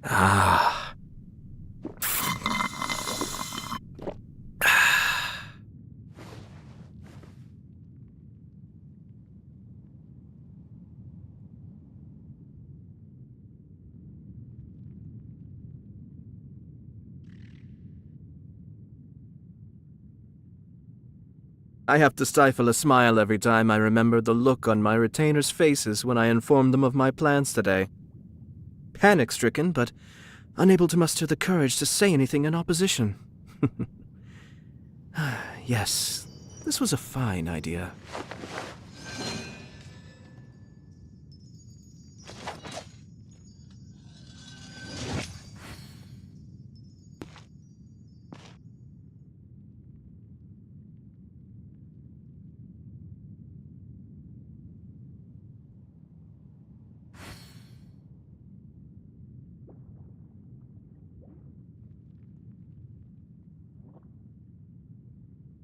Ah. I have to stifle a smile every time I remember the look on my retainers' faces when I informed them of my plans today. Panic-stricken, but unable to muster the courage to say anything in opposition. Yes, this was a fine idea.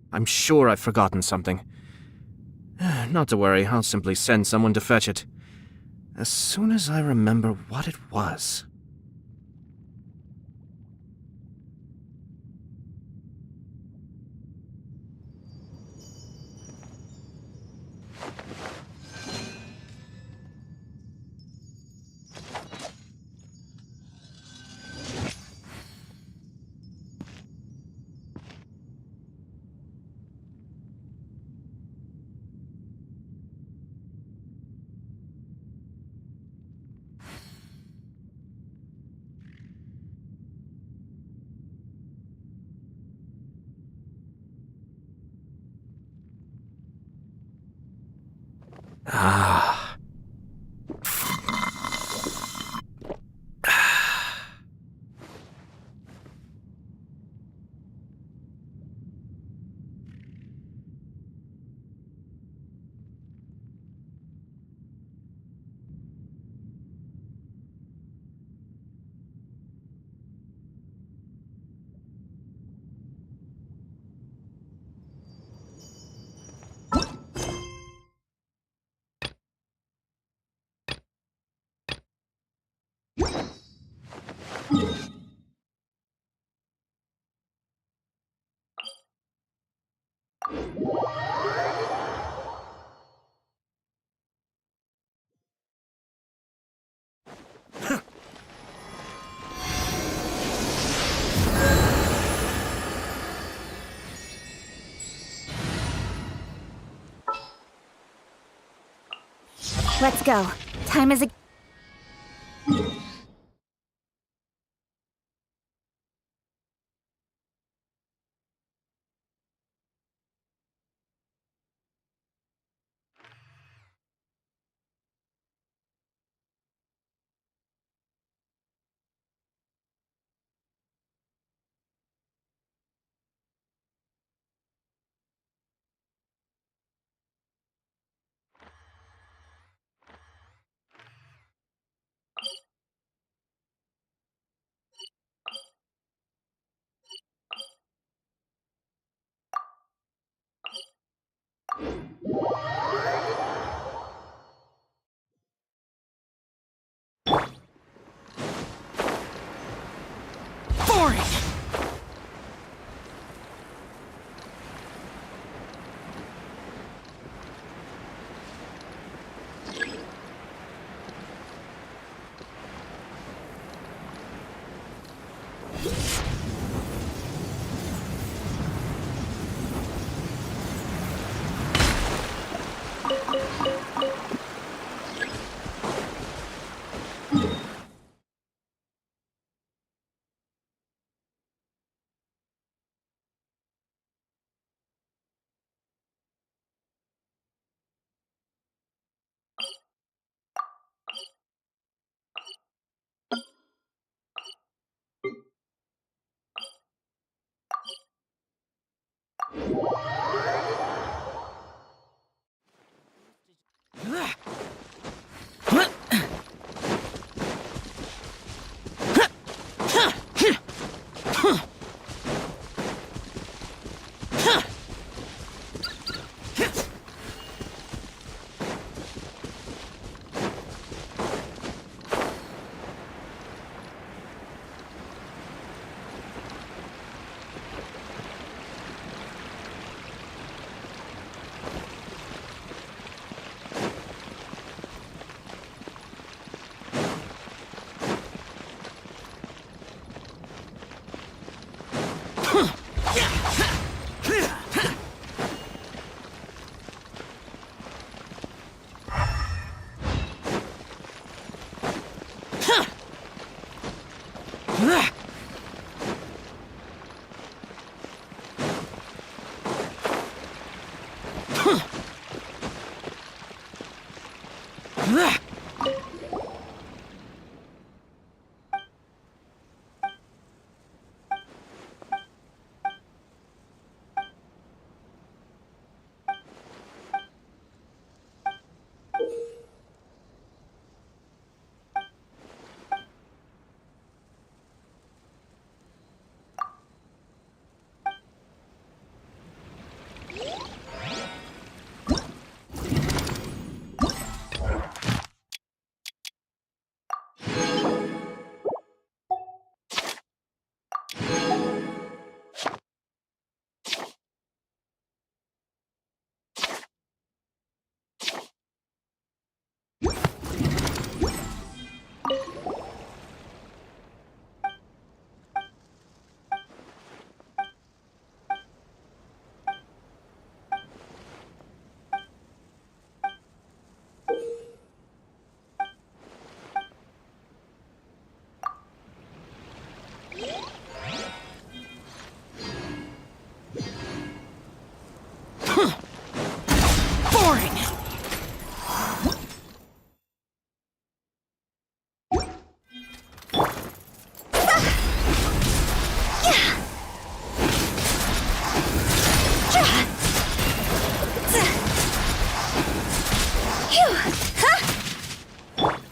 I'm sure I've forgotten something. Not to worry, I'll simply send someone to fetch it. As soon as I remember what it was. Ah. Let's go. Time is a... Boring!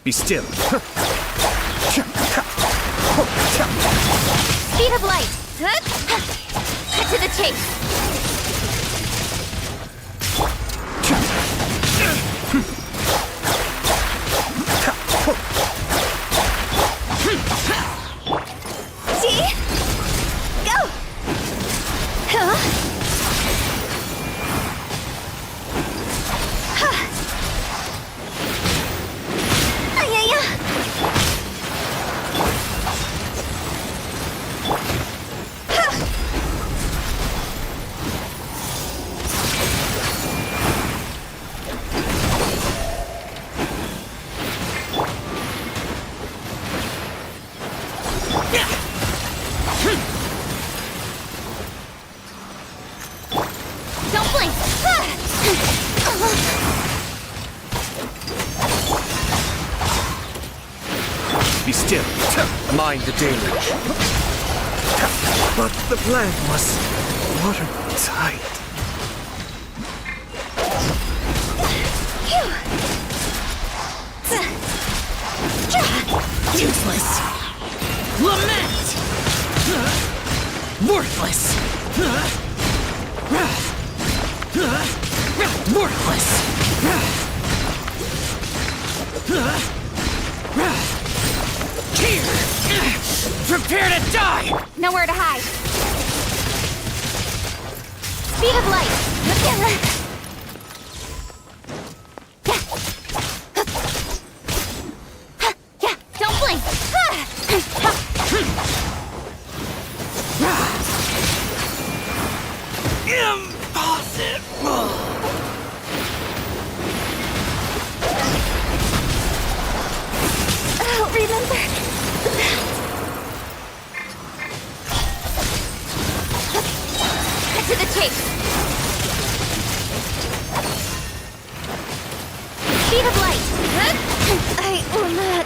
Be still. Speed of light. Cut to the chase. See? Go. Huh? Don't blink! Be still. Mind the deluge. But the plant was watertight. Useless! Lament! Worthless! Worthless! Here! Prepare to die! Nowhere to hide. Speed of light. Yeah, don't blink. Impossible! Oh, remember that. Cut to the chase. Speed of light. I will not.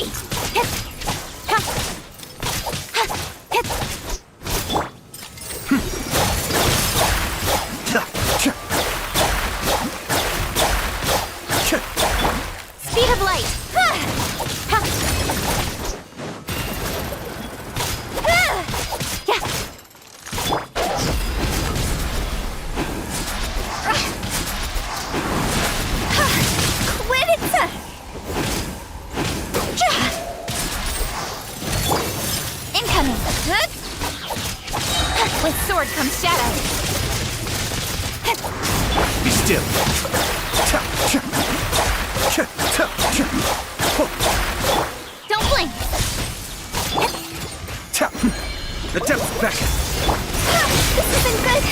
Hey! Hit! Ha! Ha! Hit! Speed of light! Ha! Ha! Ah! Yeah! Quit it! Incoming! With sword comes shadow! Be still. Don't blink! The devil's back. This isn't good!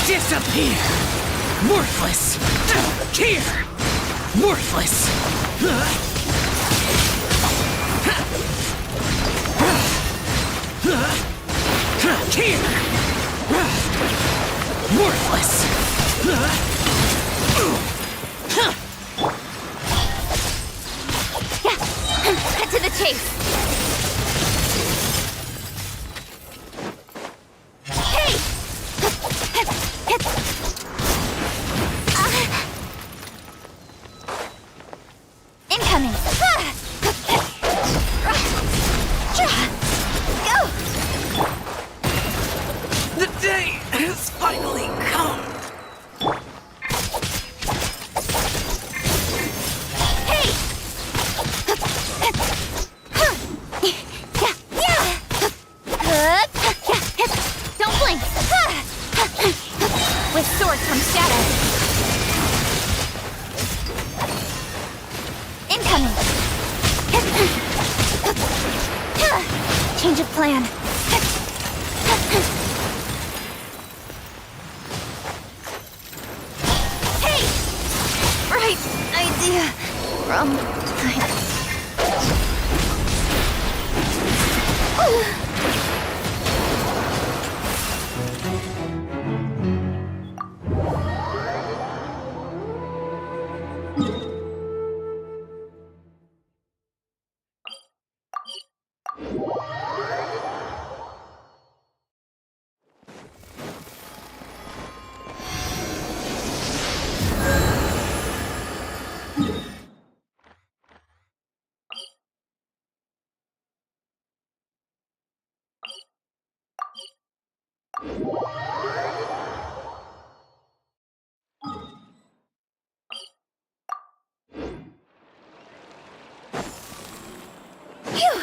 Disappear! Worthless! Here! Worthless! Here! Worthless! Yeah! Cut to the chase! Hey! Incoming! Go! The day has finally come! Hey! Yeah! Don't blink! With sword comes shadow. Incoming! Change of plan. Hey! Right idea. Wrong time. Phew!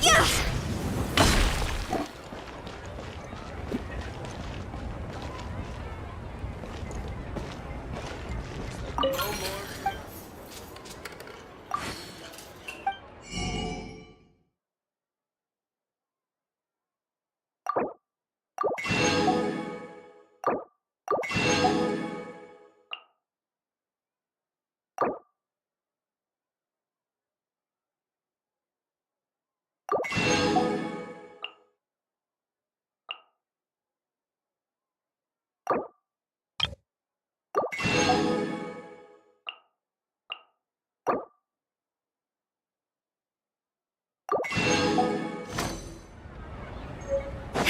Yeah!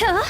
Huh?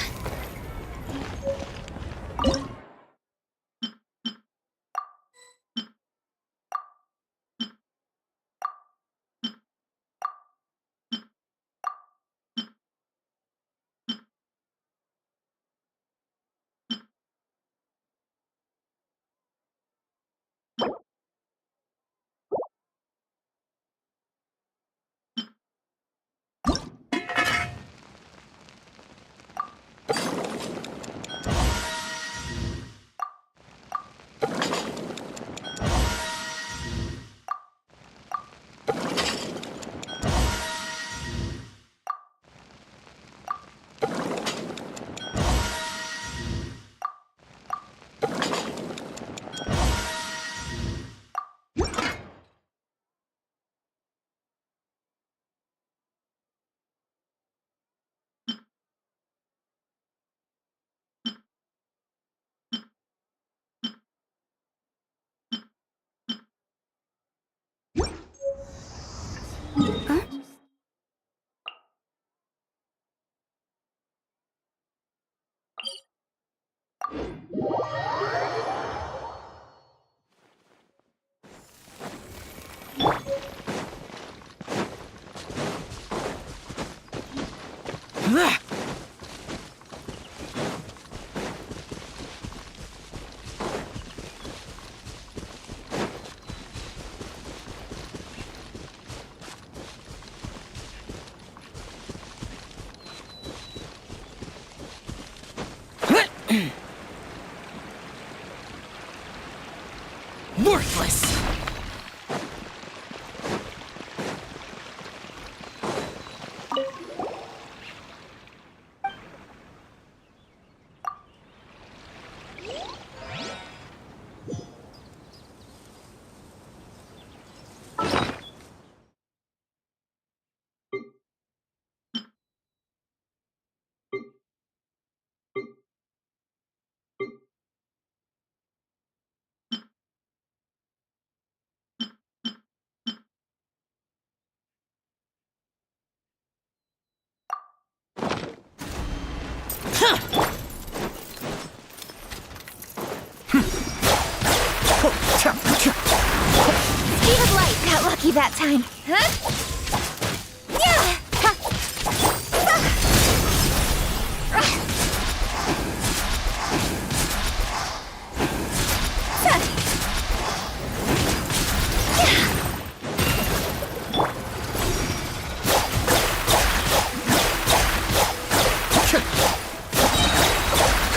Worthless! Speed of light got lucky that time. Huh? Yeah! Ha!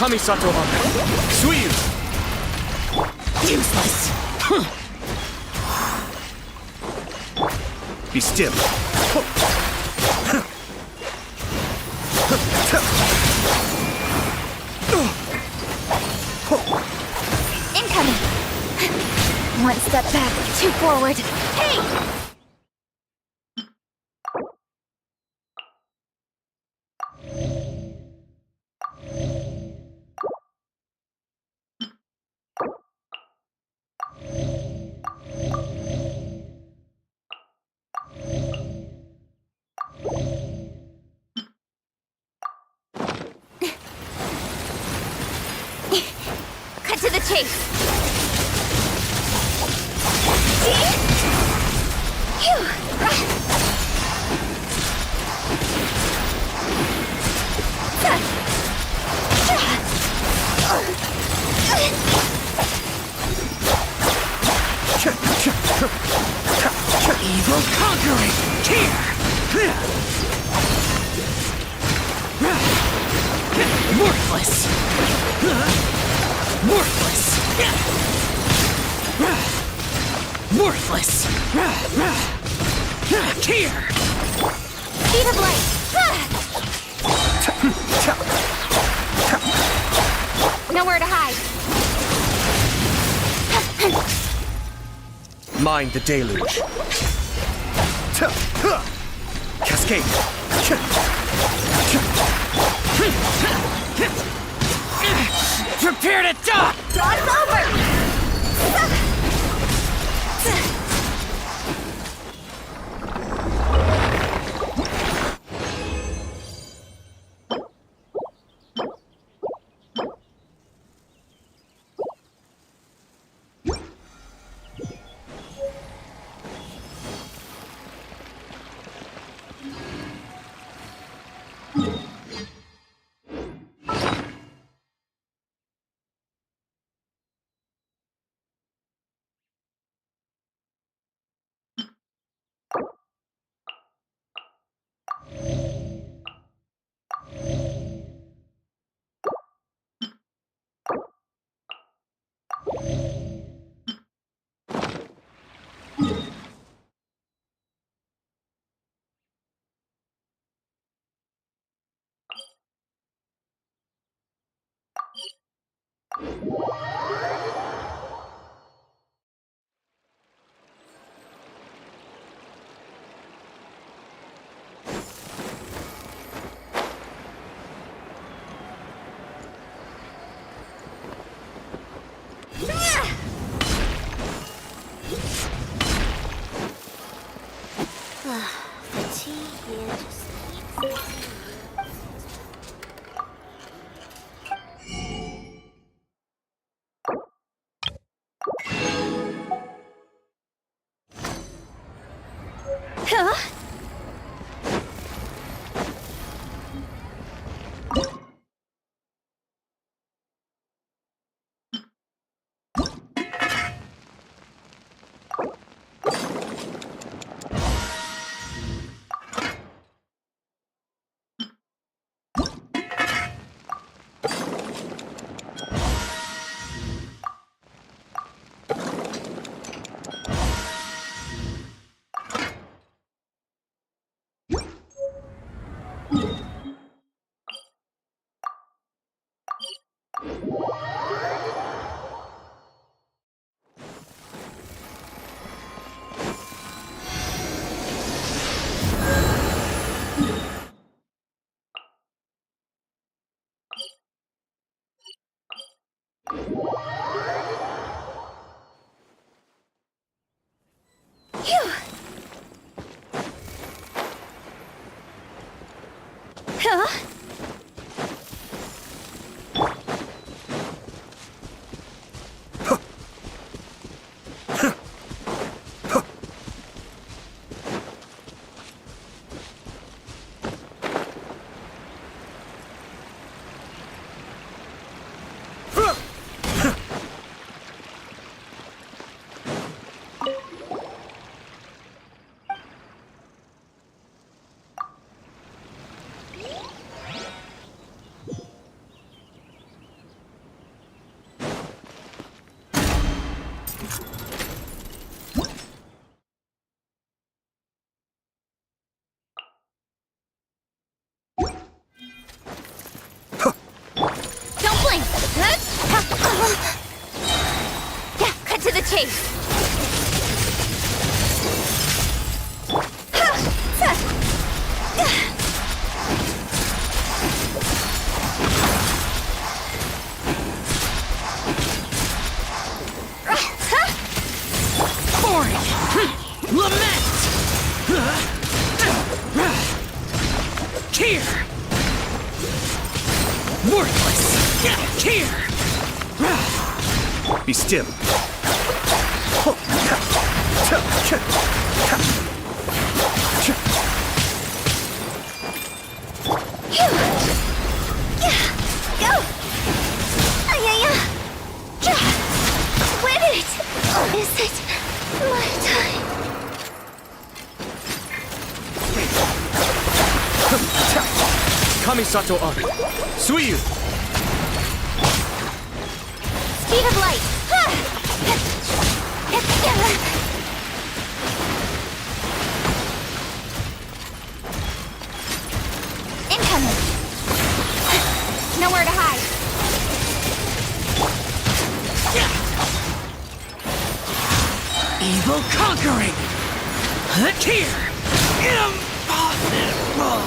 Kamisato Ame. Suiyu. Useless! Be still. Incoming! One step back, two forward. Hey! Cut to the chase! Phew! Evil conquering! Here! Worthless! Worthless! Worthless! Here! Speed of light! Nowhere to hide. Mind the deluge. Cascade. Prepare to die! Draw's over! Huh? Cut to the chase. Boring! Lament! Here! Worthless! Here! Be still. Go! Ayaya! Win it! Is it my time? Kamisato on. Suiyu! Speed of light! Incoming! Nowhere to hide. Evil conquering! Here! Impossible!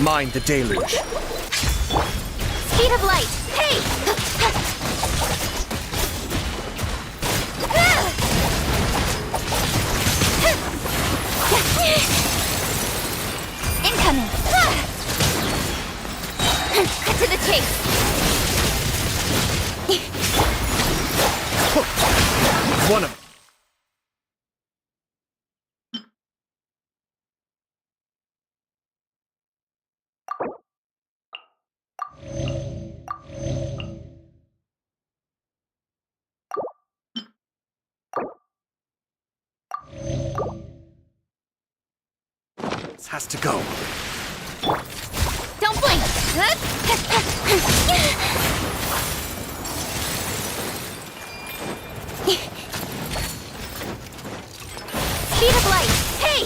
Mind the deluge. Speed of light. Hey! Incoming. Cut to the chase. One of this has to go. Don't blink. Speed of light. Hey!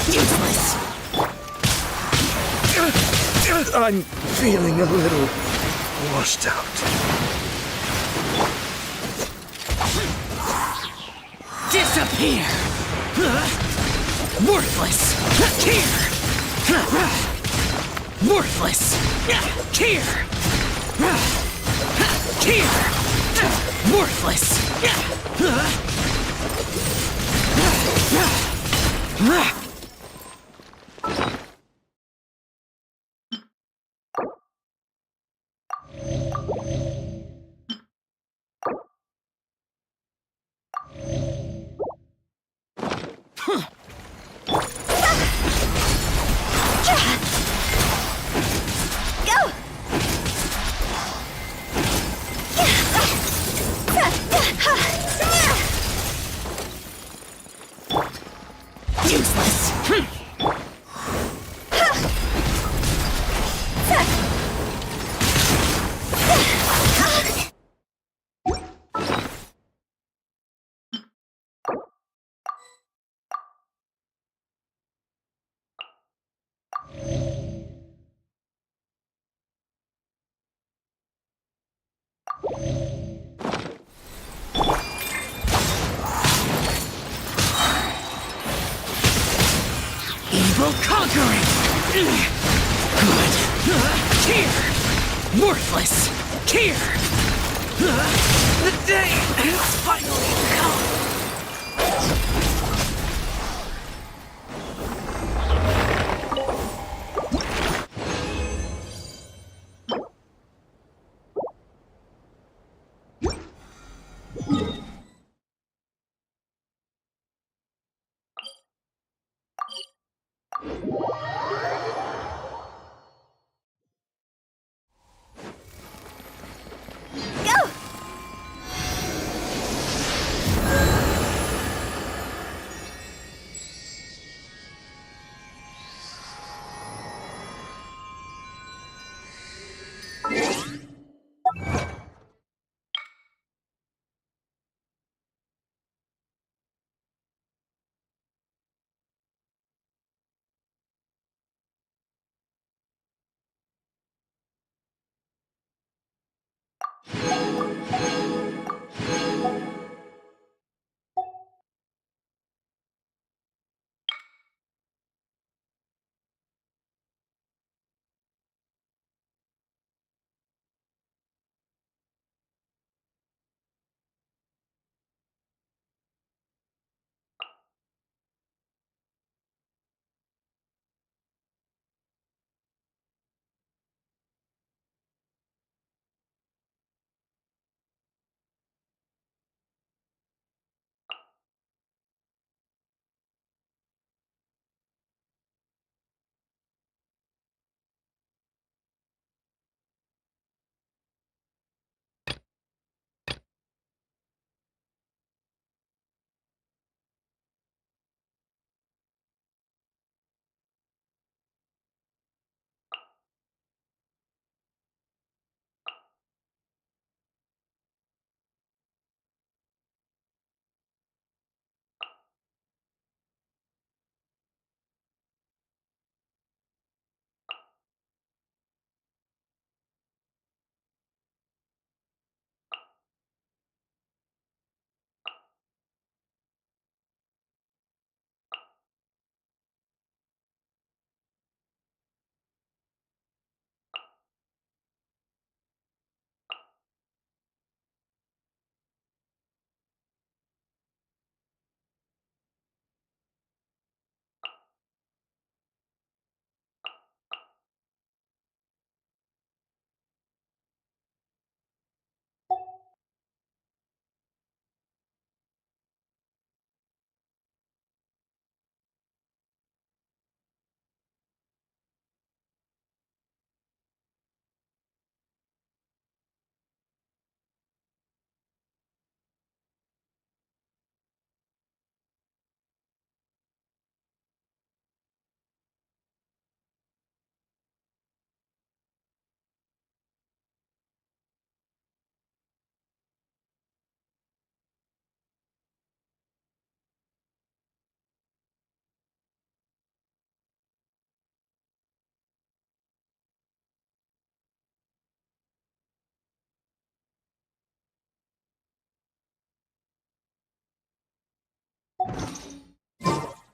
Useless. I'm feeling a little washed out. Disappear. Worthless. Here. Worthless. Here. Here. Worthless. Go! Useless. Evil conquering. Good. Here. Worthless. Here. The day has finally come. Go!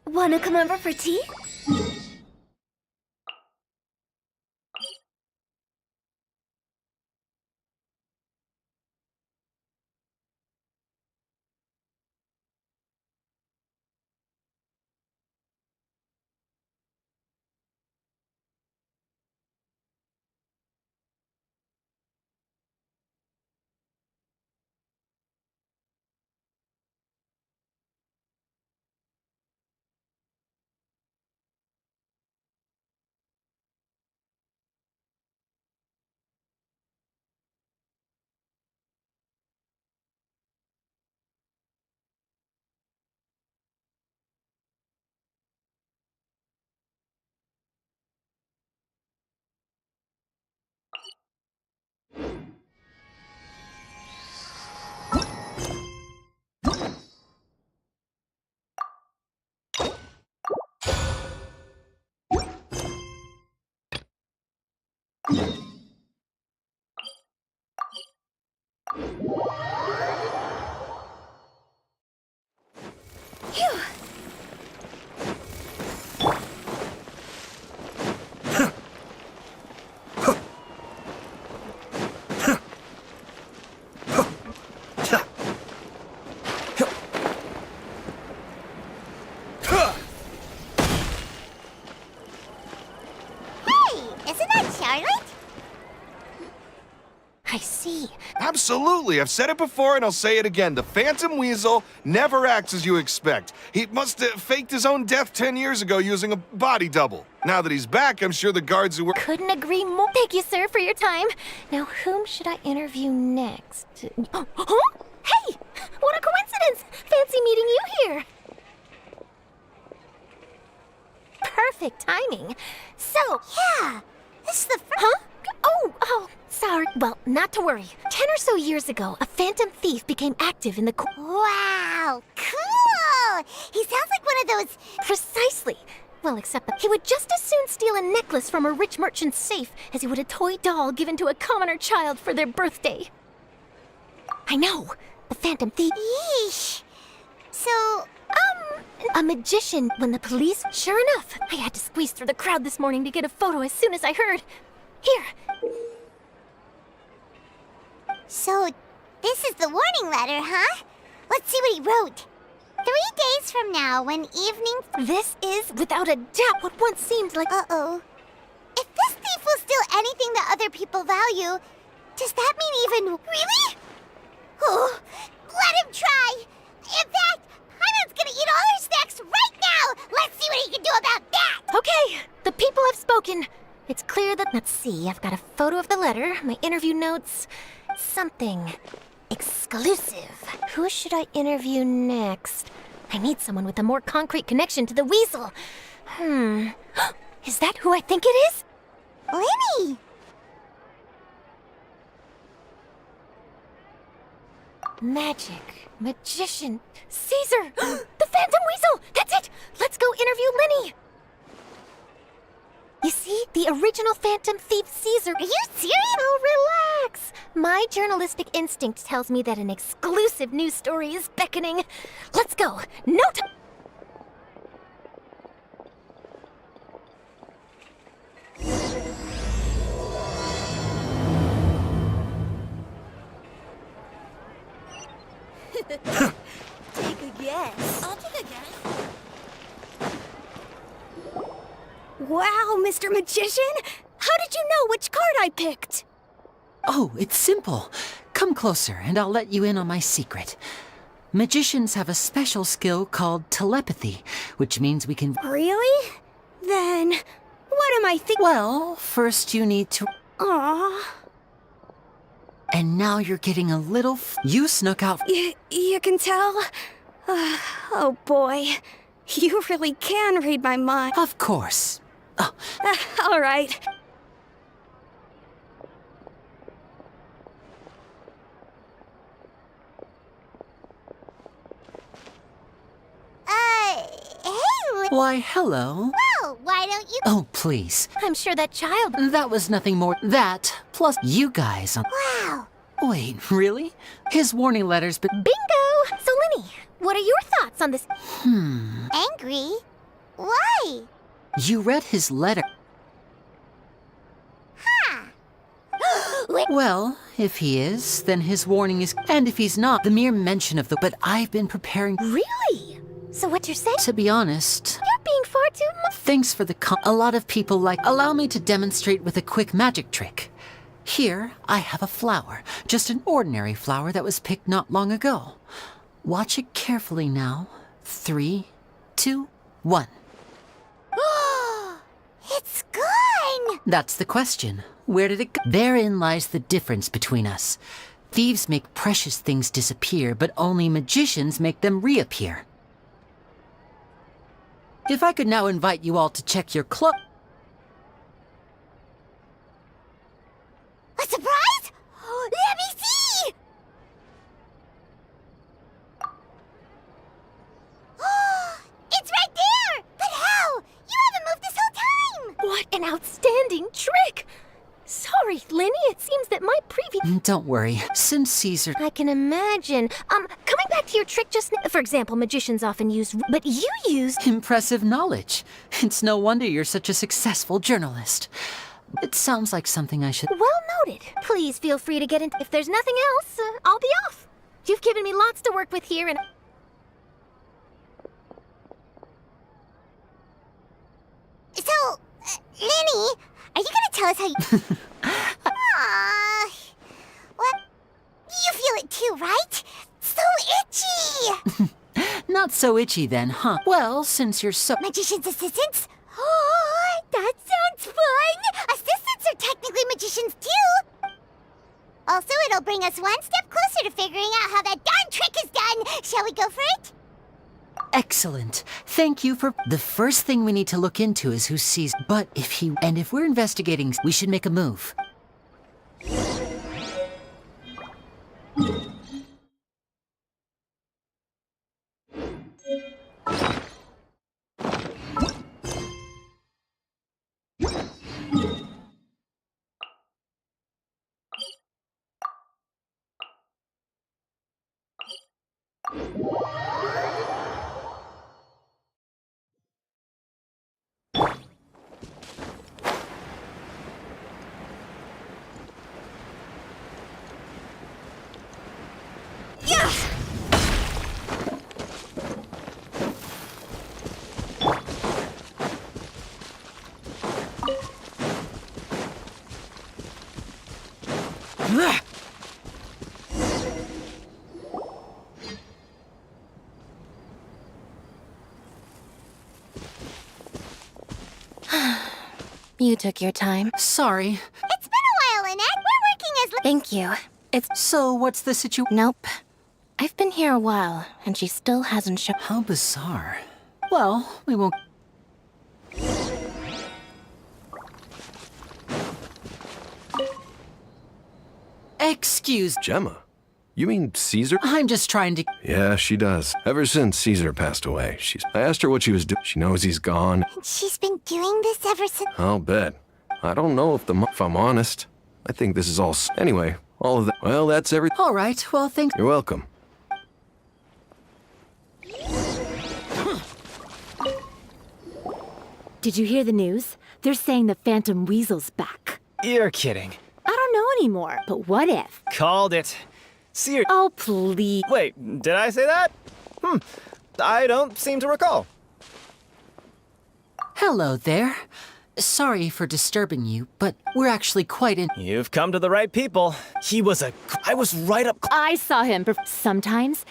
Wanna come over for tea? Phew. Isn't that Charlotte? I see. Absolutely. I've said it before and I'll say it again. The Phantom Weasel never acts as you expect. He must have faked his own death 10 years ago using a body double. Now that he's back, I'm sure the guards who were... Couldn't agree more. Thank you, sir, for your time. Now, whom should I interview next? Huh? Hey! What a coincidence! Fancy meeting you here. Perfect timing. So, Yeah. This is the first. huh? Oh, sorry. Well, not to worry. 10 or so years ago, a phantom thief became active in the Wow. Cool. He sounds like one of those. Precisely. Well, except that he would just as soon steal a necklace from a rich merchant's safe as he would a toy doll given to a commoner child for their birthday. I know. The phantom thief. Yeesh. So, A magician when the police... Sure enough, I had to squeeze through the crowd this morning to get a photo as soon as I heard. Here. so this is the warning letter, huh? Let's see what he wrote. 3 days from now, when evening. This is, without a doubt, what once seemed like... Uh-oh. If this thief will steal anything that other people value, does that mean even. Really? Oh, let him try. In fact, Hyman's gonna eat all her snacks right now. Let's see what he can do about that. Okay, the people have spoken. It's clear that... Let's see, I've got a photo of the letter, my interview notes, something exclusive. Who should I interview next? I need someone with a more concrete connection to the weasel. Is that who I think it is? Lenny. Magic, magician, Caesar, the Phantom Weasel! That's it! Let's go interview Lenny! You see, the original Phantom Thief Caesar... Are you serious? Oh, relax! My journalistic instinct tells me that an exclusive news story is beckoning. Let's go! No time! Take a guess. I'll take a guess. Wow, Mr. Magician! How did you know which card I picked? Oh, it's simple. Come closer and I'll let you in on my secret. Magicians have a special skill called telepathy, which means we can... Really? Then, what am I thinking? Well, first you need to... Aww. And now you're getting a little... You snuck out... You can tell? Oh boy. You really can read my mind. Of course. Oh, All right. Hey, why, hello. Well, why don't you... Oh, please. I'm sure that child... That was nothing more... That, plus you guys on... Wow. Wait, really? His warning letter's been... Bingo! So, Lenny, What are your thoughts on this? Angry? Why? You read his letter. Wait, Well, if he is, then his warning is... And if he's not, the mere mention of the... But I've been preparing... Really? So what you're saying? To be honest, You're being far too much. thanks for the a lot of people like... Allow me to demonstrate with a quick magic trick. Here, I have a flower. Just an ordinary flower that was picked not long ago. Watch it carefully now. 3, 2, 1. it's gone! That's the question. Where did it go? Therein lies the difference between us. Thieves make precious things disappear, but only magicians make them reappear. If I could now invite you all to check your cloak... A surprise? Let me see! It's right there! But how? You haven't moved this whole time! What an outstanding trick! Sorry, Lenny, it seems that my previous... Don't worry. Since Caesar... I can imagine. Coming back to your trick just now, for example, magicians often use... But you used... Impressive knowledge. It's no wonder you're such a successful journalist. It sounds like something I should... Well noted. Please feel free to get in... If there's nothing else, I'll be off. You've given me lots to work with here, and... So, Lenny, are you gonna tell us how you... Aww. What? You feel it too, right? So itchy! Not so itchy then, huh? Well, since you're so... Magician's assistants? Oh, that sounds fun! Assistants are technically magicians too! Also, it'll bring us one step closer to figuring out how that darn trick is done! Shall we go for it? Excellent. Thank you for... The first thing we need to look into is who sees... But if he... And if we're investigating, we should make a move. You took your time. Sorry. It's been a while, Annette. We're working as... Thank you. So, what's the situation? Nope. I've been here a while, and she still hasn't shown... How bizarre. Well, we won't... Excuse... Gemma? You mean Caesar? I'm just trying to... Yeah, she does. Ever since Caesar passed away, I asked her what she was doing. She knows he's gone. She's been doing this ever since... I'll bet. I don't know if I'm honest. I think this is all... Anyway, all of that... Well, that's everything. All right, well, thanks... You're welcome. Did you hear the news? They're saying the Phantom Weasel's back. You're kidding. I don't know anymore, but what if? Called it. See your... Oh, please. Wait, did I say that? I don't seem to recall. Hello there. Sorry for disturbing you, but we're actually quite in... You've come to the right people. I was right up... I saw him sometimes.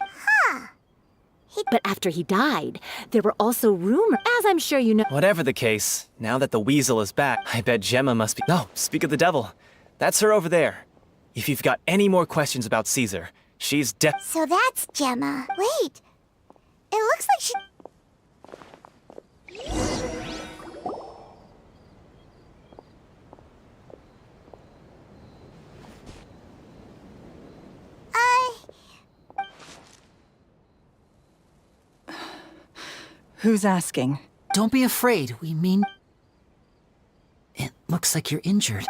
But after he died, there were also rumors, as I'm sure you know. Whatever the case, now that the weasel is back, I bet Gemma must be... Oh, speak of the devil. That's her over there. If you've got any more questions about Caesar, she's So that's Gemma. Wait. It looks like she... Who's asking? Don't be afraid, we mean... It looks like you're injured.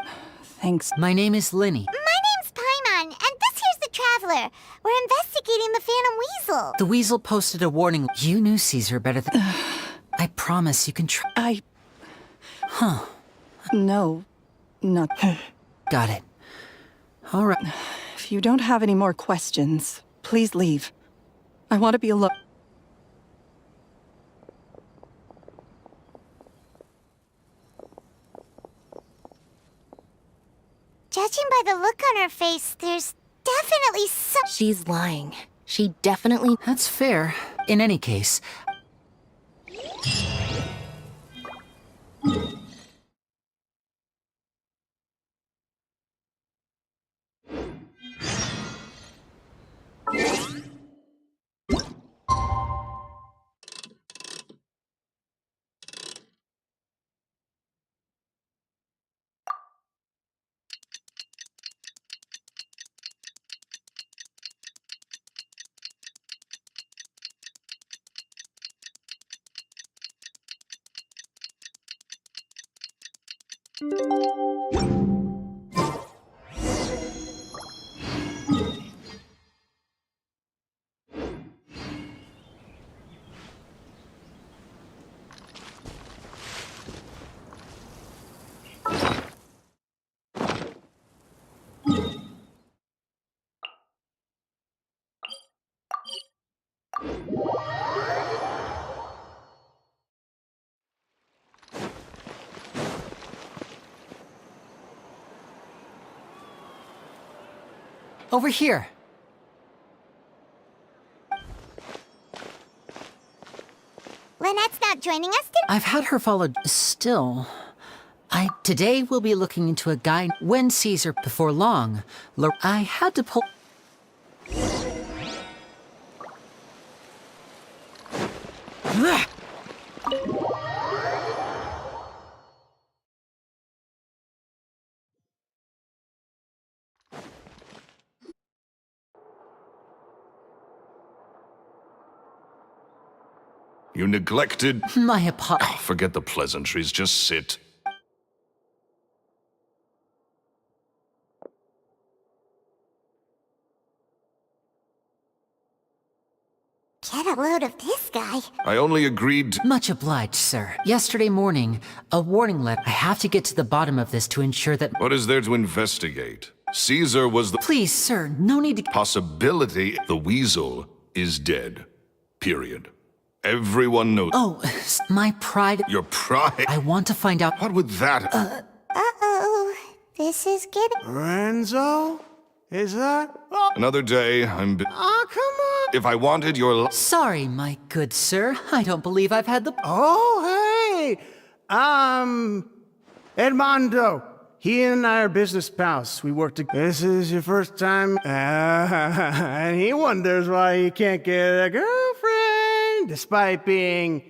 Thanks. My name is Linny. My name's Paimon, and this here's the Traveler. Traveler. We're investigating the Phantom Weasel. The weasel posted a warning. You knew Caesar better than... I promise you can try. No, not... Got it. All right. If you don't have any more questions, please leave. I want to be alone. Judging by the look on her face, there's definitely some... She's lying. She definitely... That's fair. In any case, over here. Lynette's not joining us today? I've had her followed. Still, today we'll be looking into a guy. When Caesar, before long, I had to pull. You neglected... My apologies. Oh, forget the pleasantries, just sit. Get a load of this guy. I only agreed to... Much obliged, sir. Yesterday morning, a warning letter. I have to get to the bottom of this to ensure that... What is there to investigate? Caesar was the... Please, sir, no need to... Possibility the weasel is dead. Period. Everyone knows... Oh, my pride... Your pride? I want to find out... What would that... Uh-oh. This is getting... Renzo? Is that? Another day, I'm... Oh, come on. If I wanted your... Sorry, my good sir. I don't believe I've had the... Oh, hey! Edmondo. He and I are business pals. We work together. This is your first time, and he wonders why he can't get a girlfriend, despite being,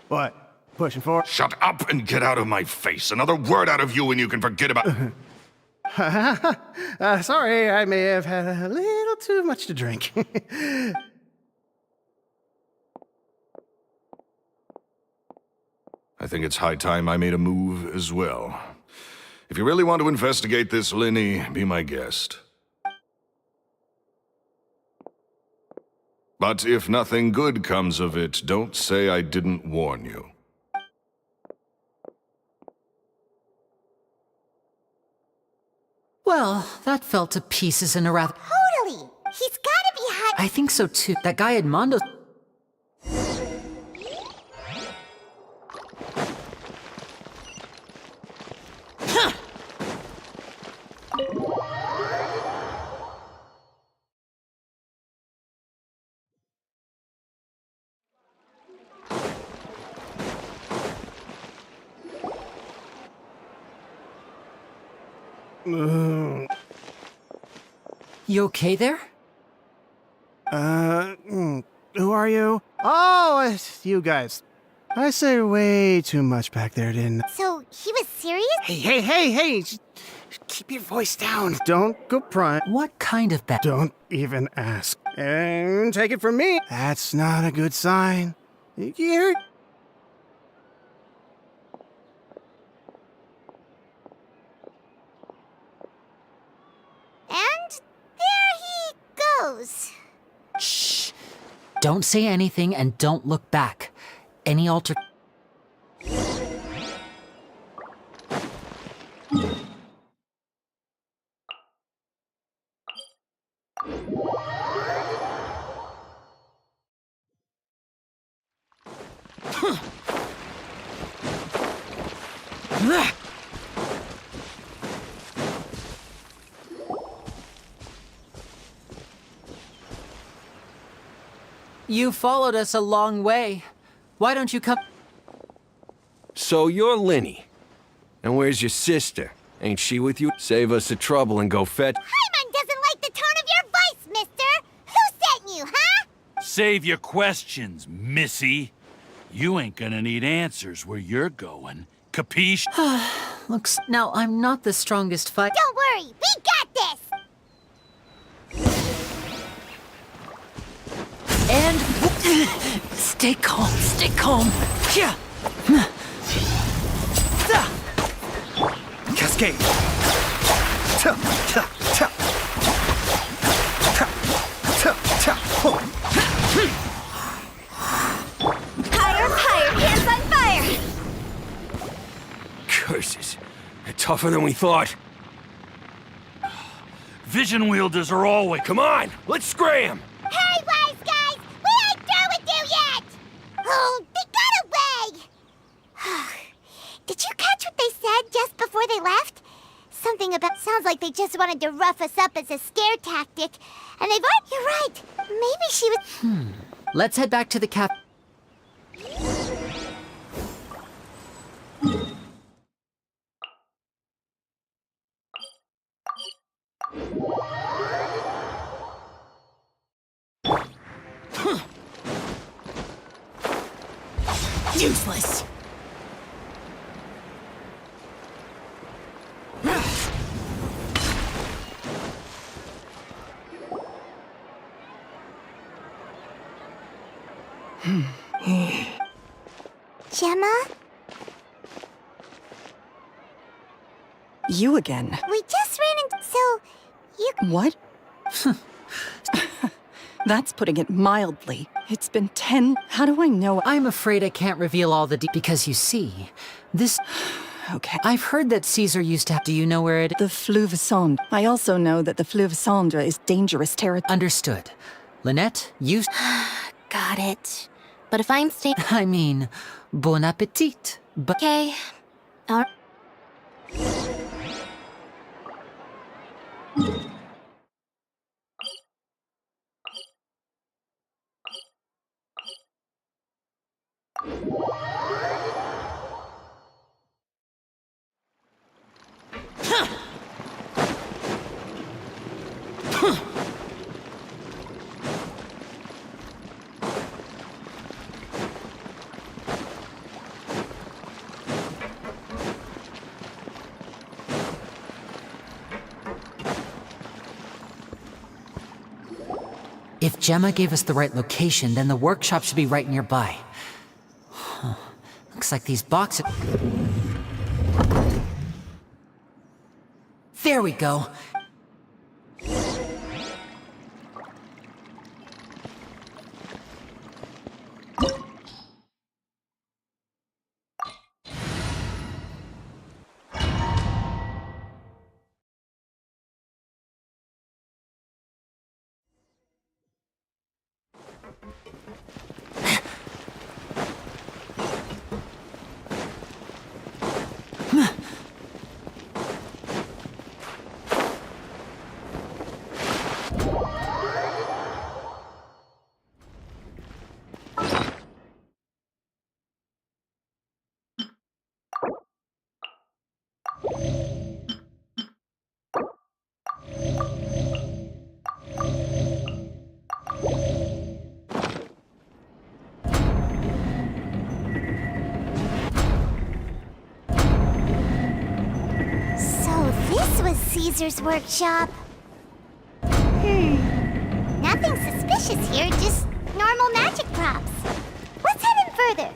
what, pushing for? Shut up and get out of my face. Another word out of you and you can forget about... Sorry, I may have had a little too much to drink. I think it's high time I made a move as well. If you really want to investigate this, Linny, be my guest. But if nothing good comes of it, don't say I didn't warn you. Well, that fell to pieces in a rather... Totally. He's gotta be hot. I think so too. That guy Edmondo... You okay there? Who are you? Oh, it's you guys. I say way too much back there, didn't I? So, he was serious? Hey! Keep your voice down. Don't go prying. What kind of bad... Don't even ask. And take it from me, that's not a good sign. You're... And there he goes. knows? Shh. Don't say anything and don't look back. Any alter... You followed us a long way. Why don't you come... So you're Linny. And where's your sister? Ain't she with you? Save us the trouble and go fetch... Paimon doesn't like the tone of your voice, mister! Who sent you, huh? Save your questions, missy. You ain't gonna need answers where you're going. Capiche? Looks... Now, I'm not the strongest fight... Don't worry, we got this! And... Stay calm, stay calm. Yeah. Cascade. Higher, hands on fire! Curses. They're tougher than we thought. Vision wielders are always... Come on, let's scram! Hey, wise guys! We ain't through with you yet! Oh, they got away! Did you catch what they said just before they left? Something about... Sounds like they just wanted to rough us up as a scare tactic. And they've... You're right. Maybe she was... Let's head back to the cap... Useless. Gemma? You again. We just ran into... So, you... What? That's putting it mildly. It's been 10... How do I know? I'm afraid I can't reveal all the because you see, this... Okay. I've heard that Caesar used to have... Do you know where it... The Fleuve Cendre. I also know that the Fleuve Cendre is dangerous territory. Understood. Lynette, you... Got it. But if I'm staying... I mean, bon appetit. But... Okay. All If Gemma gave us the right location, then the workshop should be right nearby. Huh. Looks like these boxes... There we go. Caesar's workshop. Nothing suspicious here, just normal magic props. Let's head in further.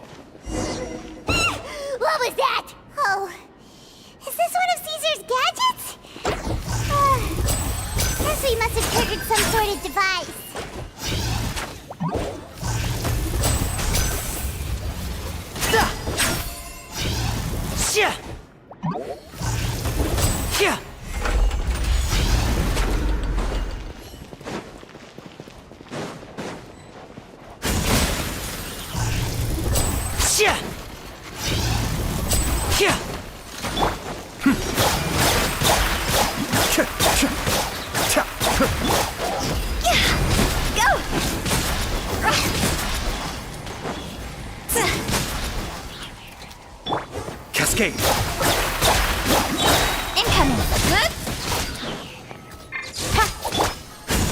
What was that? Oh, is this one of Caesar's gadgets? Guess we must have triggered some sort of device. Yeah. Yeah. Yeah. Go! Cascade. Incoming. Good?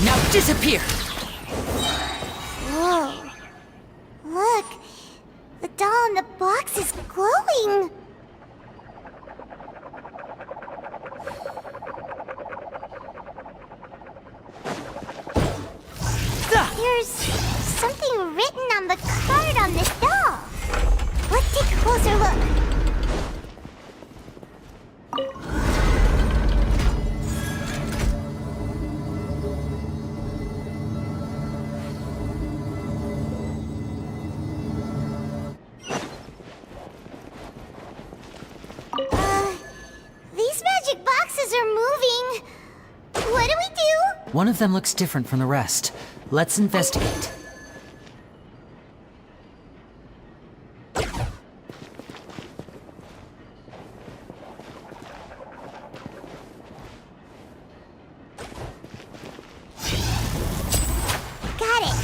Now disappear. Whoa. Look. The doll in the box is glowing. There's something written on the card on this doll. Let's take a closer look. These magic boxes are moving. What do we do? One of them looks different from the rest. Let's investigate. Got it.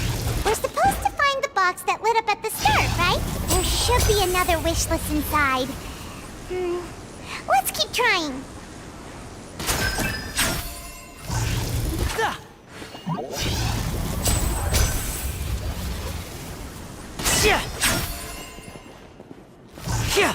We're supposed to find the box that lit up at the start, right? There should be another wish list inside. Let's keep trying. Yeah. Yeah.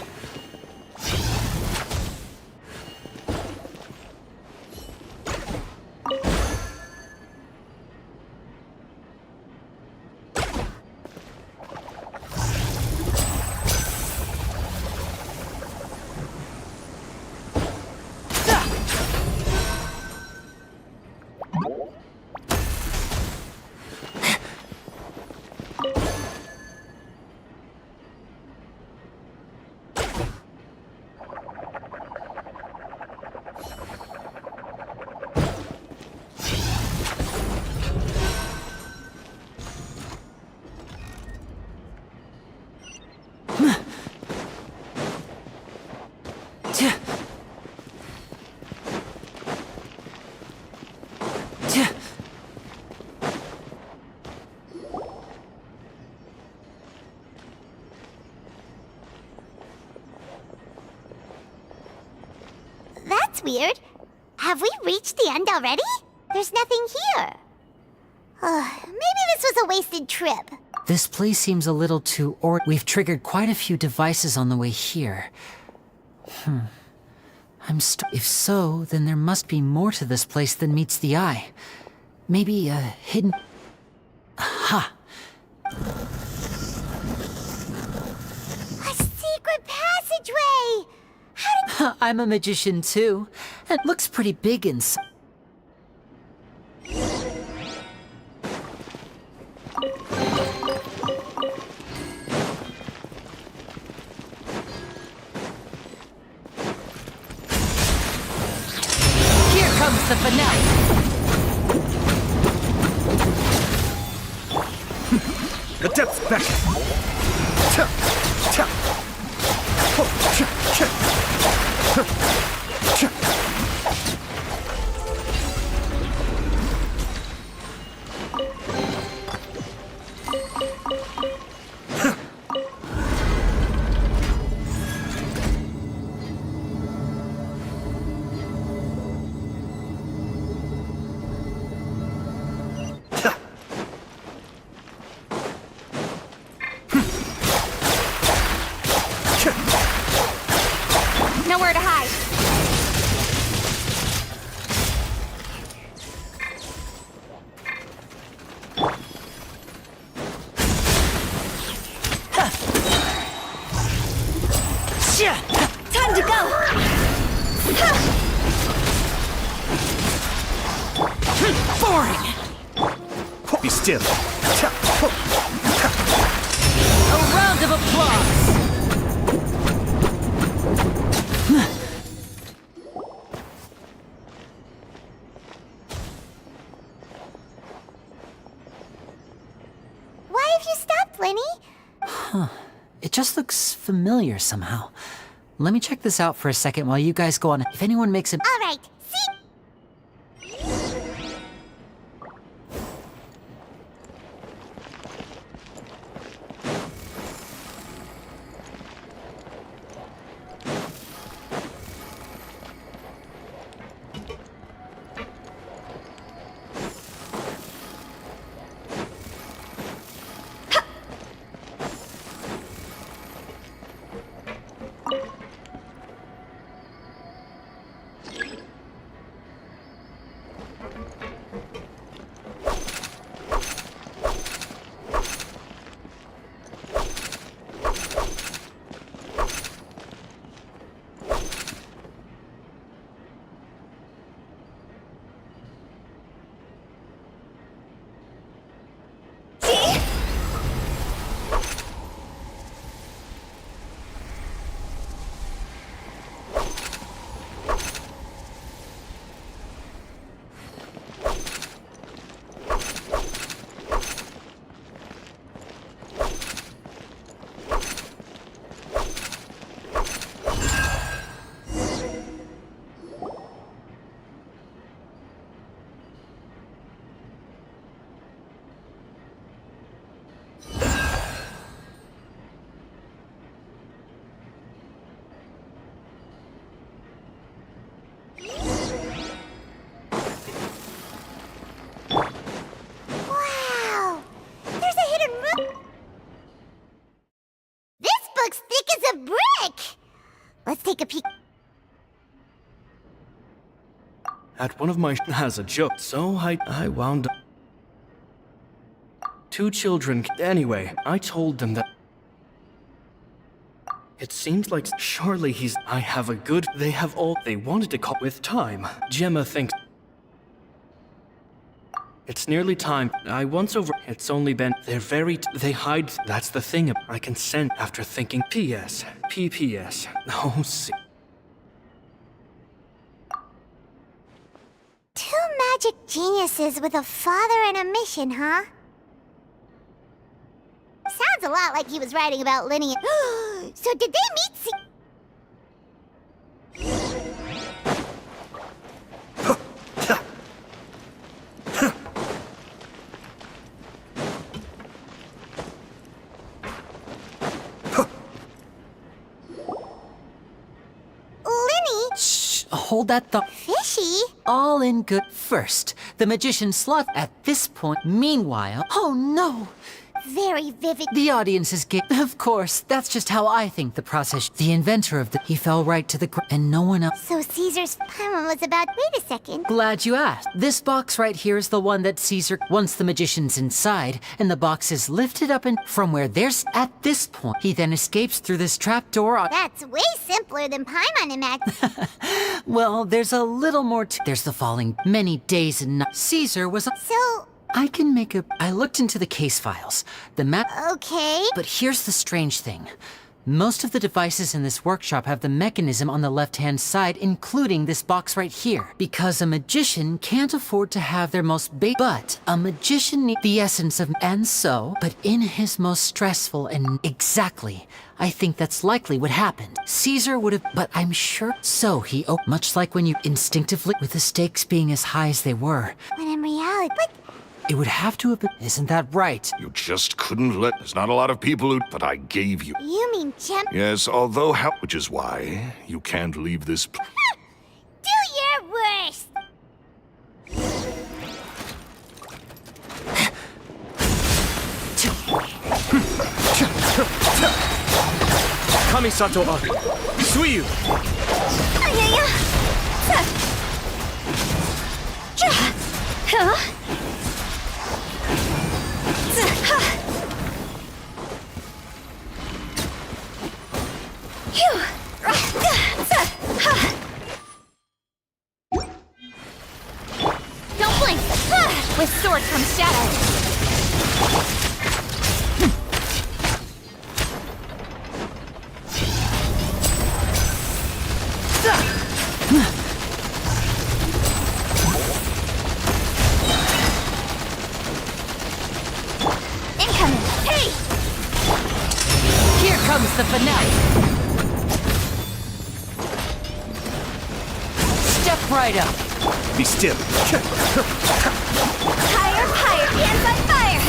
That's weird. Have we reached the end already? There's nothing here. Maybe this was a wasted trip. This place seems a little too We've triggered quite a few devices on the way here. If so, then there must be more to this place than meets the eye. Maybe a hidden... Aha! A secret passageway! How did... I'm a magician too. It looks pretty big inside. Here comes the finale. The depth's back. Cha, cha. Oh, cha, cha. Huh. Cha. Nowhere to hide. Time to go! Boring! Be still. Cha. A round of applause! just looks familiar somehow. Let me check this out for a second while you guys go on. If anyone makes a... All right, see? Let's take a peek. At one of my has a joke, so I wound up. 2 children. Anyway, I told them that. It seems like surely he's. I have a good. They have all. They wanted to call with time. Gemma thinks. It's nearly time. I once over. It's only been. They're very. They hide. That's the thing. I can send after thinking. P.S. P.P.S. Oh, see. 2 magic geniuses with a father and a mission, huh? Sounds a lot like he was writing about lineage. So did they meet Hold that thought. Fishy? All in good. First, the magician Sloth at this point. Meanwhile, oh no! Very vivid. The audience is of course, that's just how I think the process. The inventor of the. He fell right to the ground, and no one else. So Caesar's poem was about. Wait a second. Glad you asked. This box right here is the one that Caesar. Once the magician's inside, and the box is lifted up and from where there's. At this point, he then escapes through this trapdoor. That's way simpler than Paimon imagined. Well, there's a little more to. There's the falling. Many days and nights. Caesar was. So. I can make a. I looked into the case files. The map. Okay. But here's the strange thing. Most of the devices in this workshop have the mechanism on the left-hand side, including this box right here. Because a magician can't afford to have their most But a magician needs the essence of. And so, but in his most stressful and. Exactly. I think that's likely what happened. Caesar would have. But I'm sure. So he. Much like when you instinctively. With the stakes being as high as they were. When in reality. But. It would have to have been. Isn't that right? You just couldn't let. There's not a lot of people who. But I gave you. You mean Gem? Yes, although which is why you can't leave this. Do your worst. Kamisato Suiyu! Don't blink! With sword comes shadow! Here comes right up. Be still. Higher, higher, hands on fire!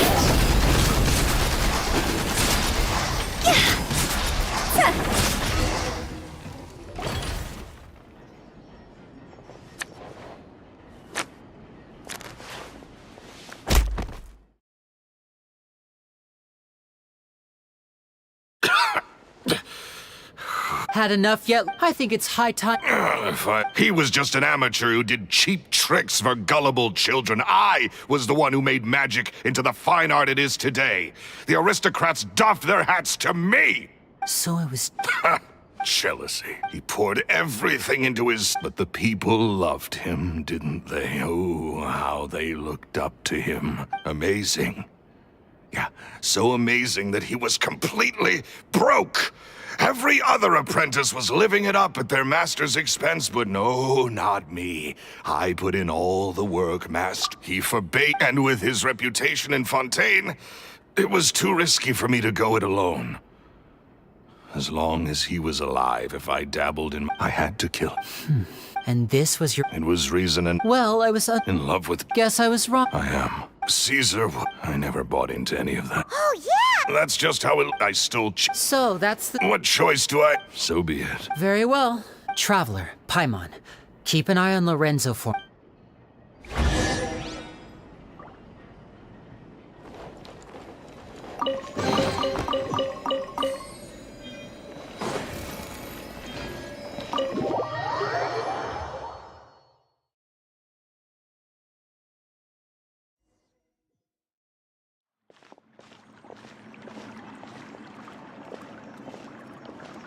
Had enough yet? I think it's high time. He was just an amateur who did cheap tricks for gullible children. I was the one who made magic into the fine art it is today. The aristocrats doffed their hats to me! So it was... Jealousy. He poured everything into his... But the people loved him, didn't they? Oh, how they looked up to him. Amazing. Yeah, so amazing that he was completely broke. Every other apprentice was living it up at their master's expense, but no, not me. I put in all the work, master. He forbade, and with his reputation in Fontaine, it was too risky for me to go it alone. As long as he was alive, if I dabbled in... I had to kill him. And this was your... It was reason and... Well, I was... in love with... Guess I was wrong. I am. Caesar... I never bought into any of that. Oh, yeah! That's just how it... I still... So, that's the... What choice do I... So be it. Very well. Traveler, Paimon, keep an eye on Lorenzo for...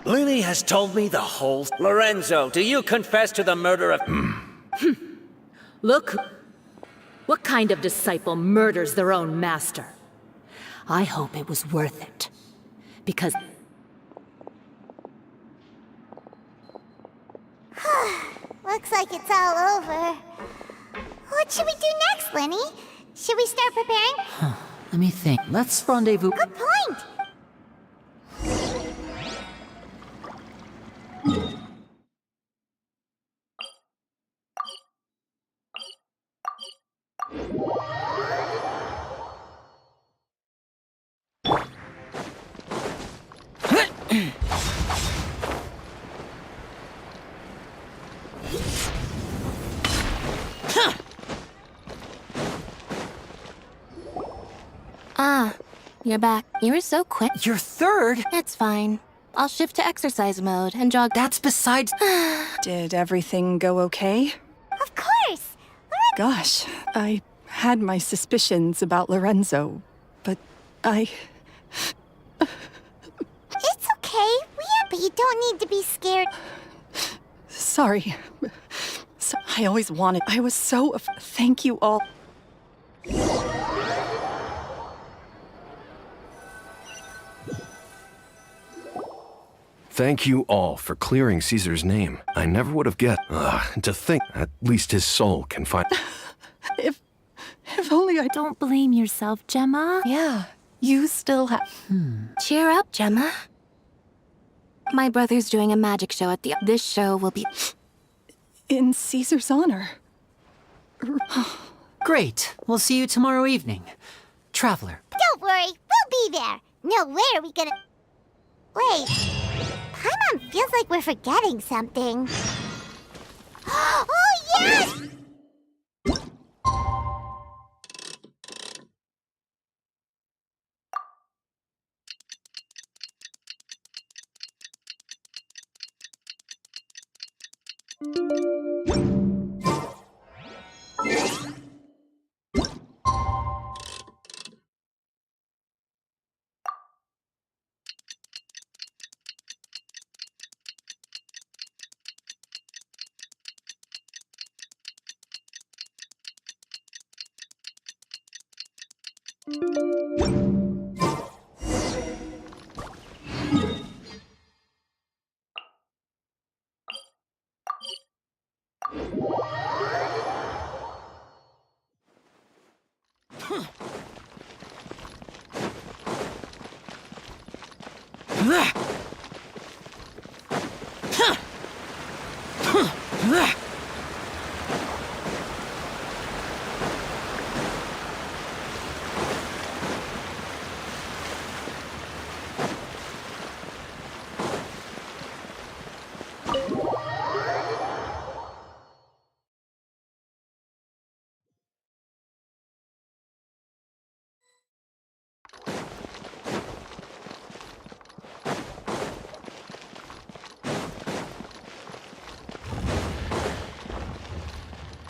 Lily has told me the whole... Lorenzo, do you confess to the murder of... Look, what kind of disciple murders their own master? I hope it was worth it. Because... Looks like it's all over. What should we do next, Lenny? Should we start preparing? Let me think. Let's rendezvous... Good point! Ah, you're back. You were so quick. Your third? It's fine. I'll shift to exercise mode and jog. That's besides... Did everything go okay? Of course! Gosh, I had my suspicions about Lorenzo, but I... It's okay. But you don't need to be scared. Sorry. I always wanted... I was so... Thank you all. Thank you all for clearing Caesar's name. I never would have guessed. To think at least his soul can find... If only I... Don't blame yourself, Gemma. Yeah, you still have... Cheer up, Gemma. My brother's doing a magic show at the... This show will be... In Caesar's honor. Great. We'll see you tomorrow evening. Traveler. Don't worry, we'll be there. No way are we gonna... Wait. Paimon feels like we're forgetting something. Oh, yes!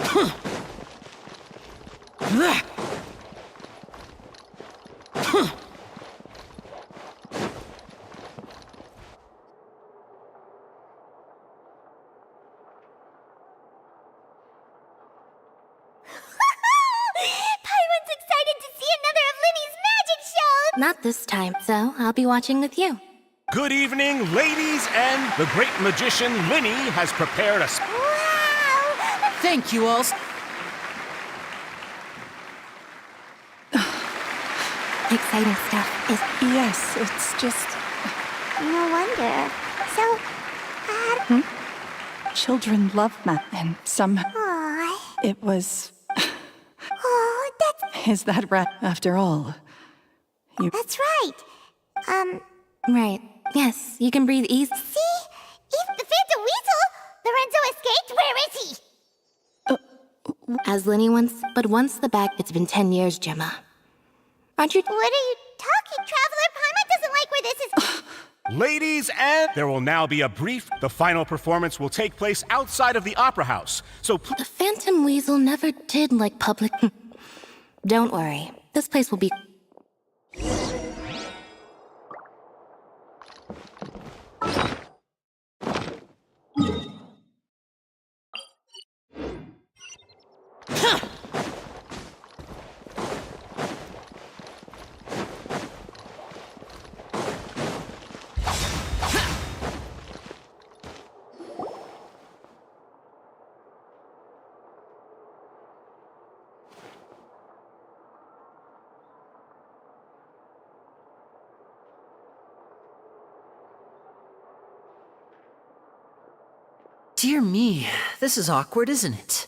Paimon's excited to see another of Linny's magic shows! Not this time, so I'll be watching with you. Good evening, ladies, and the great magician Linny has prepared a... Wow! Thank you all. Exciting stuff is. Yes, it's just. No wonder. So, Children love math, and some. Aww. It was. Oh, Is that right? After all, that's right. Right. Yes, you can breathe easy. See? Even the Phantom Weasel! Lorenzo escaped? Where is he? As Lenny once, but once the bag. It's been 10 years, Gemma. Aren't you? What are you talking, Traveler? Paimon doesn't like where this is. Ladies, and there will now be a brief... The final performance will take place outside of the Opera House, so... The Phantom Weasel never did like public. Don't worry. This place will be. Dear me, this is awkward, isn't it?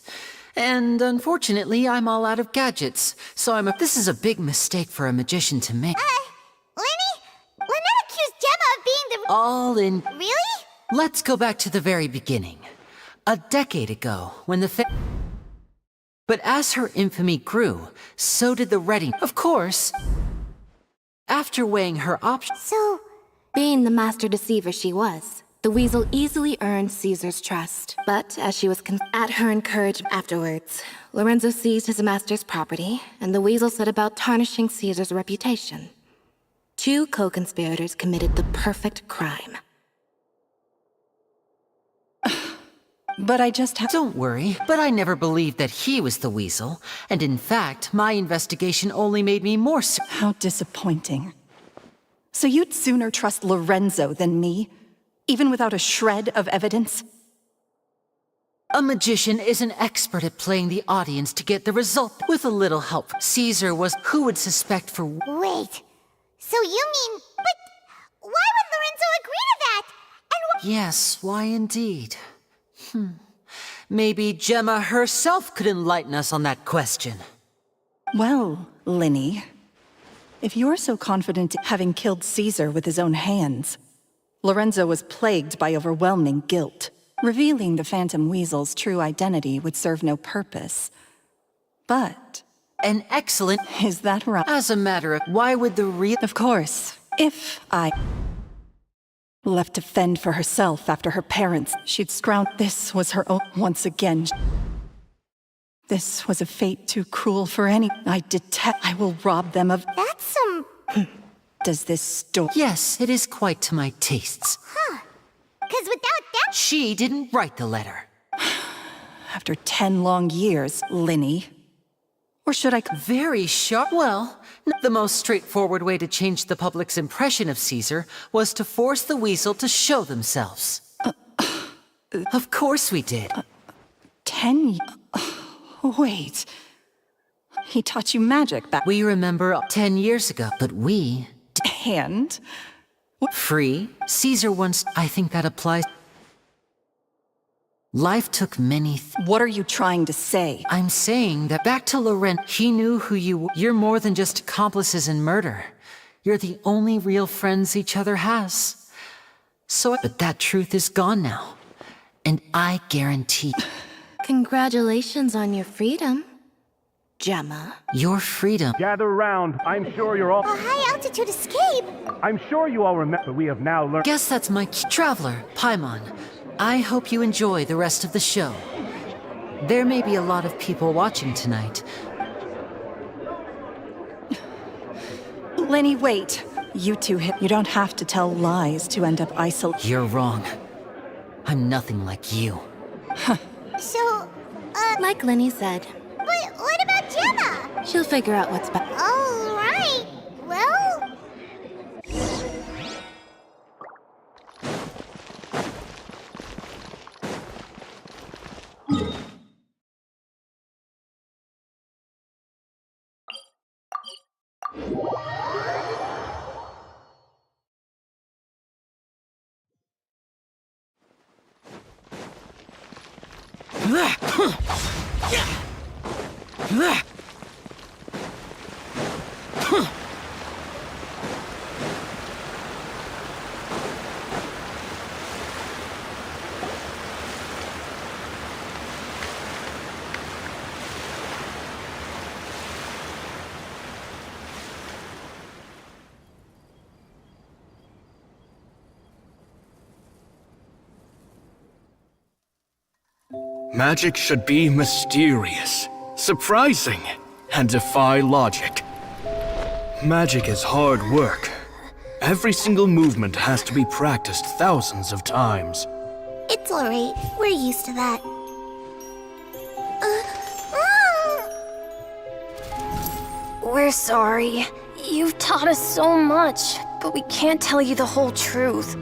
And unfortunately, I'm all out of gadgets, so this is a big mistake for a magician to make. Lenny? Lynette accused Gemma of being the... All in... Really? Let's go back to the very beginning. A decade ago, when But as her infamy grew, so did the reading. Of course, after weighing her options... So... Being the master deceiver she was, the Weasel easily earned Caesar's trust. But as she was at her encouragement afterwards, Lorenzo seized his master's property, and the Weasel set about tarnishing Caesar's reputation. 2 co-conspirators committed the perfect crime. But I just have. Don't worry, but I never believed that he was the Weasel, and in fact, my investigation only made me more How disappointing. So you'd sooner trust Lorenzo than me? Even without a shred of evidence? A magician is an expert at playing the audience to get the result. With a little help, Caesar was who would suspect for... Wait. So you mean... But why would Lorenzo agree to that? And Yes, why indeed? Maybe Gemma herself could enlighten us on that question. Well, Linny, if you're so confident in having killed Caesar with his own hands, Lorenzo was plagued by overwhelming guilt. Revealing the Phantom Weasel's true identity would serve no purpose. But... An excellent... Is that right? As a matter of... Why would the real... Of course. If I... left to fend for herself after her parents, she'd scrounge. This was her own... Once again... This was a fate too cruel for any... I detest... I will rob them of... that's some... Does this story... Yes, it is quite to my tastes. Because without that... She didn't write the letter. After 10 long years, Linny. Or should I... Very sharp. Well, the most straightforward way to change the public's impression of Caesar was to force the Weasel to show themselves. Of course we did. 10... Wait... He taught you magic back... We remember 10 years ago, but we... And? Free? Caesar once... I think that applies... Life took many... What are you trying to say? I'm saying that back to Lorenzo, he knew who you were. You're more than just accomplices in murder. You're the only real friends each other has. So, but that truth is gone now. And I guarantee... Congratulations on your freedom, Gemma. Your freedom. Gather round. I'm sure you're all... A high-altitude escape! I'm sure you all remember we have now learned... Guess that's my traveler, Paimon. I hope you enjoy the rest of the show. There may be a lot of people watching tonight. Lenny, wait. You two you don't have to tell lies to end up isolated. You're wrong. I'm nothing like you. So, Like Lenny said, but what about Gemma? she'll figure out what's best. All right. Well, Magic should be mysterious, surprising, and defy logic. Magic is hard work. Every single movement has to be practiced thousands of times. it's all right. We're used to that. We're sorry. You've taught us so much, but we can't tell you the whole truth.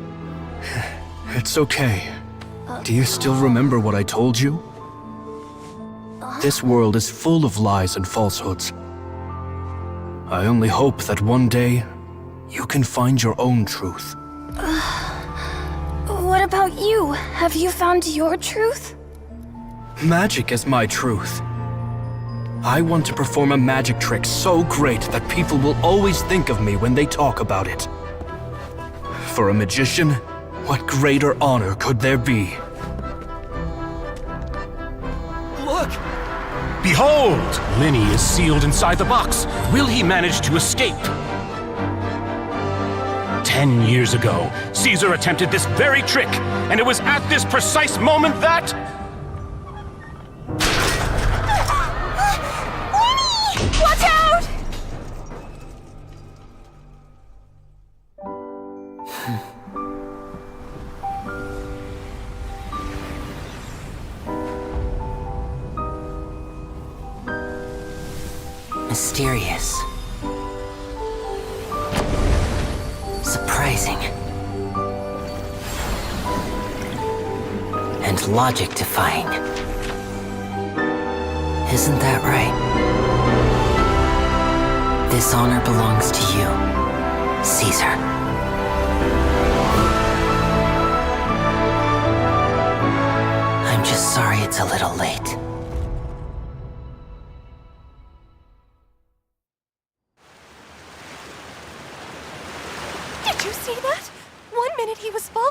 It's okay. Do you still remember what I told you? This world is full of lies and falsehoods. I only hope that one day you can find your own truth. What about you? Have you found your truth? Magic is my truth. I want to perform a magic trick so great that people will always think of me when they talk about it. For a magician, what greater honor could there be? Look! Behold! Lenny is sealed inside the box. Will he manage to escape? 10 years ago, Caesar attempted this very trick, and it was at this precise moment that... Lenny! Watch out! Mysterious. Surprising. And logic-defying. Isn't that right? This honor belongs to you, Caesar. I'm just sorry it's a little late. Did you see that? 1 minute he was full.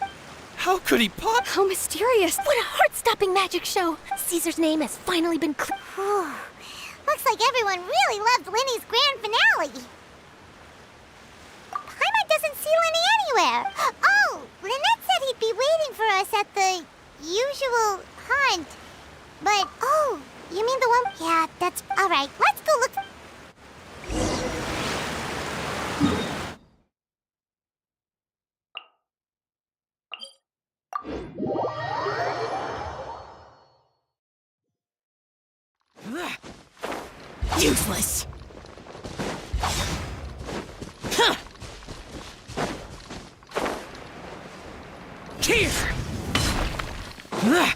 How could he pop? How mysterious. What a heart-stopping magic show. Caesar's name has finally been cleared. Looks like everyone really loved Lenny's grand finale. Paimon doesn't see Lenny anywhere. Oh, Lynette said he'd be waiting for us at the usual hunt. But, oh, you mean the one? Yeah, that's all right. Let's go look. Useless. Here! Lenny!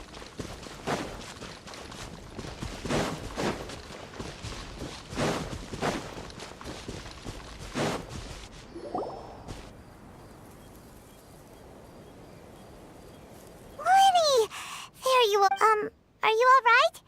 There you are. Are you all right?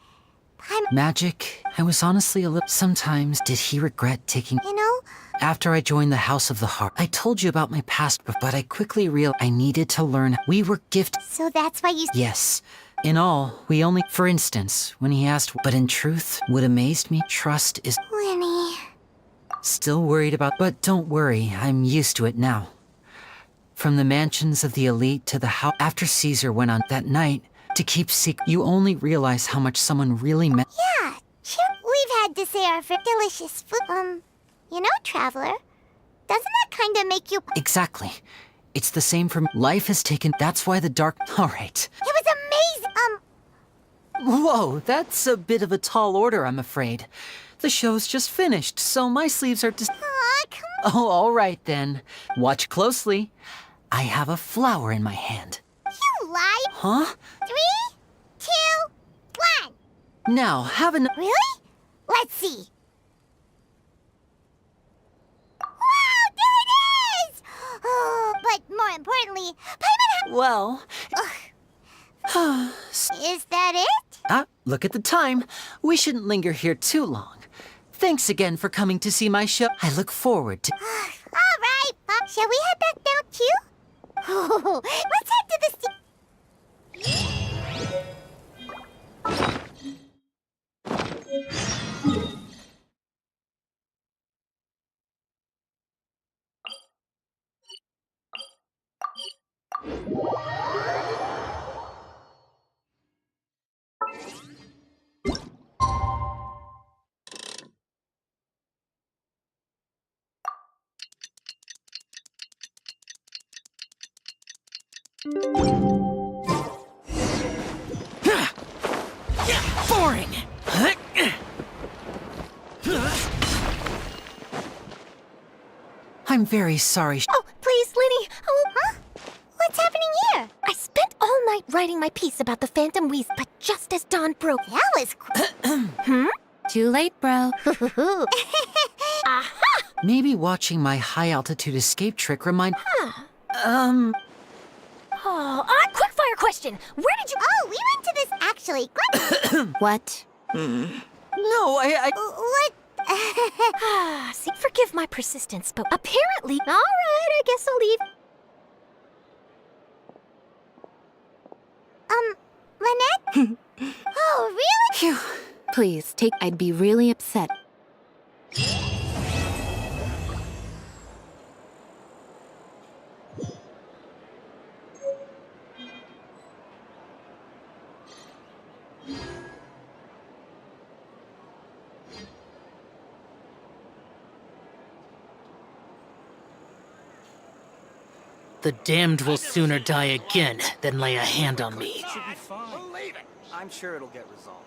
Magic? I was honestly a little... Sometimes, did he regret taking... You know? After I joined the House of the Heart, I told you about my past, but I quickly realized I needed to learn. We were gifted. So that's why you... Yes. In all, we only... For instance, when he asked... But in truth, what amazed me, trust is... Lenny... Still worried about... But don't worry, I'm used to it now. From the mansions of the elite to the house... After Caesar went on that night, To keep secret, you only realize how much someone really meant. Yeah, sure. We've had to say our delicious food. You know, Traveler, doesn't that kind of make you... Exactly. It's the same for me. Life has taken. That's why the dark. All right. It was amazing. Whoa, that's a bit of a tall order, I'm afraid. The show's just finished, so my sleeves are just. Aw, come on. Oh, all right then. Watch closely. I have a flower in my hand. You lied. Huh? 3, 2, 1. Now, have an. Really? Let's see. Wow, there it is! Oh, but more importantly, Paimon Well. Is that it? Look at the time. We shouldn't linger here too long. Thanks again for coming to see my show. I look forward to. All right. Shall we head back down too? Let's head to the Boring! I'm very sorry. Oh, please, Linny. Oh, Huh? What's happening here? I spent all night writing my piece about the Phantom Weasel, but just as dawn broke. That was Too late, bro. Maybe watching my high-altitude escape trick remind. Quickfire question. Where did you... Oh, we went to this actually. What? No, I. What? See, forgive my persistence, but apparently... All right, I guess I'll leave. Lynette? Oh, really? Phew. Please, I'd be really upset. The damned will sooner die again than lay a hand on me. Should be fine. Believe it. I'm sure it'll get resolved.